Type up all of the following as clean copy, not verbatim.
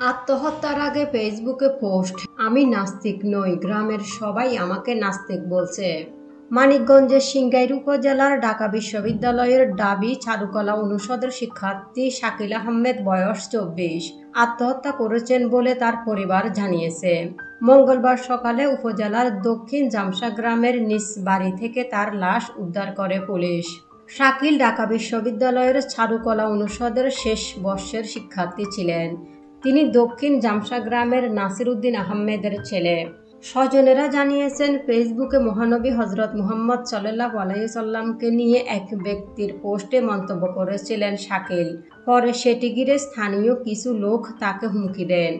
আত্মহত্যার আগে ফেসবুকে পোস্ট, আমি নাস্তিক নই, গ্রামের সবাই আমাকে নাস্তিক বলছে। মানিকগঞ্জের সিংগাইর উপজেলার ঢাকা বিশ্ববিদ্যালয়ের ঢাবি চারুকলা অনুষদের শিক্ষার্থী শাকিল আহমেদ বয়স 24 আত্মহত্যা করেছেন বলে তার পরিবার জানিয়েছে। মঙ্গলবার সকালে উপজেলার দক্ষিণ জামসা গ্রামের নিজ বাড়ি থেকে তার লাশ উদ্ধার করে পুলিশ। শাকিল ঢাকা বিশ্ববিদ্যালয়ের চারুকলা অনুষদের শেষ বর্ষের শিক্ষার্থী ছিলেন। তিনি দক্ষিণ জামসা গ্রামের নাসির উদ্দিন আহমেদের ছেলে। স্বজনেরা জানিয়েছেন, ফেসবুকে মহানবী হজরত মুহাম্মদ সাল্লাল্লাহু আলাইহি সাল্লামকে নিয়ে এক ব্যক্তির পোস্টে মন্তব্য করেছিলেন শাকিল। পরে সেটি ঘিরে স্থানীয় কিছু লোক তাকে হুমকি দেন।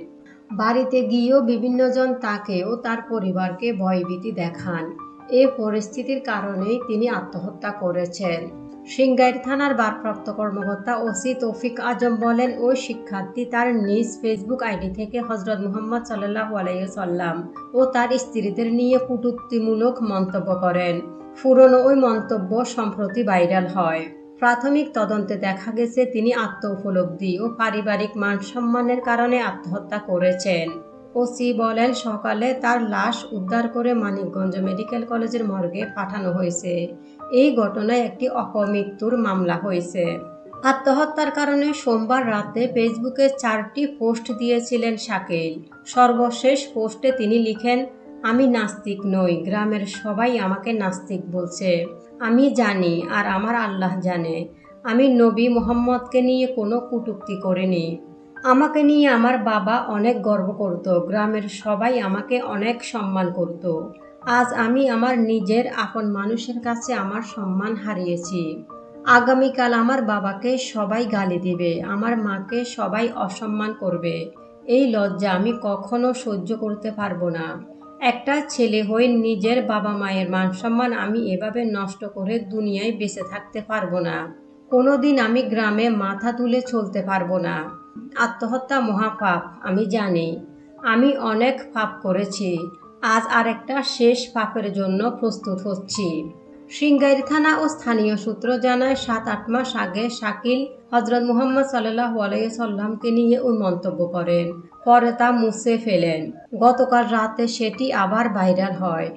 বাড়িতে গিয়েও বিভিন্নজন তাকে ও তার পরিবারকে ভয়ভীতি দেখান। এ পরিস্থিতির কারণেই তিনি আত্মহত্যা করেছেন। সিংগাইর থানার ভারপ্রাপ্ত কর্মকর্তা ওসি তৌফিক আজম বলেন, ওই শিক্ষার্থী তার নিজ ফেসবুক আইডি থেকে হজরত মুহাম্মদ সাল্লাল্লাহু আলাইহি সাল্লাম ও তার স্ত্রীদের নিয়ে কটূক্তিমূলক মন্তব্য করেন। পুরনো ওই মন্তব্য সম্প্রতি ভাইরাল হয়। প্রাথমিক তদন্তে দেখা গেছে, তিনি আত্ম-উপলব্ধি ও পারিবারিক মান-সম্মানের কারণে আত্মহত্যা করেছেন। ওসি বলেন, সকালে তার লাশ উদ্ধার করে মানিকগঞ্জ মেডিকেল কলেজের মর্গে পাঠানো হয়েছে। এই ঘটনায় একটি অপমৃত্যুর মামলা হয়েছে। আত্মহত্যার কারণে সোমবার রাতে ফেসবুকে 4টি পোস্ট দিয়েছিলেন শাকিল। সর্বশেষ পোস্টে তিনি লিখেন, আমি নাস্তিক নই, গ্রামের সবাই আমাকে নাস্তিক বলছে। আমি জানি আর আমার আল্লাহ জানে, আমি নবী মুহাম্মদকে নিয়ে কোনো কটূক্তি করিনি। আমাকে নিয়ে আমার বাবা অনেক গর্ব করত, গ্রামের সবাই আমাকে অনেক সম্মান করত। আজ আমি আমার নিজের আপন মানুষের কাছে আমার সম্মান হারিয়েছি। আগামীকাল আমার বাবাকে সবাই গালি দিবে, আমার মাকে সবাই অসম্মান করবে। এই লজ্জা আমি কখনো সহ্য করতে পারবো না। একটা ছেলে হয়ে নিজের বাবা মায়ের মান সম্মান আমি এভাবে নষ্ট করে দুনিয়ায় বেঁচে থাকতে পারবো না। কোনোদিন আমি গ্রামে মাথা তুলে চলতে পারবো না। আত্মহত্যা মহাপাপ, আমি জানি। আমি অনেক পাপ করেছি। আজ আরেকটা শেষ পাপের জন্য প্রস্তুত হচ্ছি। সিংগাইর থানা ও স্থানীয় সূত্র জানায়, 7-8 মাস আগে শাকিল হজরত মুহাম্মদ সাল্লাল্লাহু আলাইহি সাল্লামকে নিয়ে ওই মন্তব্য করেন। পরে তা মুছে ফেলেন। গতকাল রাতে সেটি আবার ভাইরাল হয়।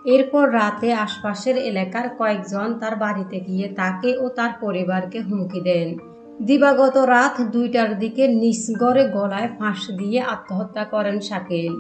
এরপর রাতে আশপাশের এলাকার কয়েকজন তার বাড়িতে গিয়ে তাকে ও তার পরিবারকে হুমকি দেন। দিবাগত রাত 2টার দিকে নিজ ঘরে গলায় ফাঁস দিয়ে আত্মহত্যা করেন শাকিল।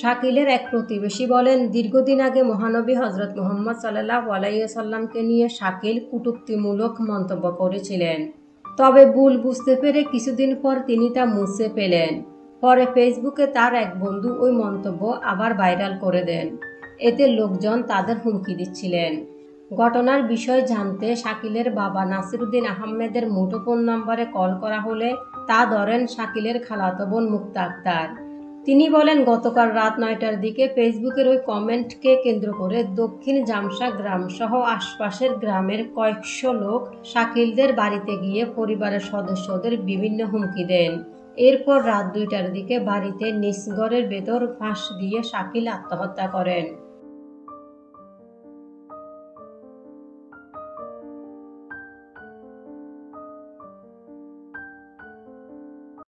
শাকিলের এক প্রতিবেশী বলেন, দীর্ঘদিন আগে মহানবী হজরত মুহাম্মদ সাল্লাল্লাহু আলাইহি সাল্লামকে নিয়ে শাকিল কটূক্তিমূলক মন্তব্য করেছিলেন। তবে ভুল বুঝতে পেরে কিছুদিন পর তিনি তা মুছে ফেলেন। পরে ফেসবুকে তার এক বন্ধু ওই মন্তব্য আবার ভাইরাল করে দেন। এতে লোকজন তাদের হুমকি দিচ্ছিলেন। ঘটনার বিষয় জানতে শাকিলের বাবা নাসির উদ্দিন আহমেদের মুঠোফোন নম্বরে কল করা হলে তা ধরেন শাকিলের খালাতো বোন মুক্তা আক্তার। তিনি বলেন, গতকাল রাত 9টার দিকে ফেসবুকের ওই কমেন্টকে কেন্দ্র করে দক্ষিণ জামসা গ্রাম সহ আশপাশের গ্রামের কয়েকশো লোক শাকিলদের বাড়িতে গিয়ে পরিবারের সদস্যদের বিভিন্ন হুমকি দেন। এরপর রাত 2টার দিকে বাড়িতে নিজ ঘরের ভেতর ফাঁস দিয়ে শাকিল আত্মহত্যা করেন।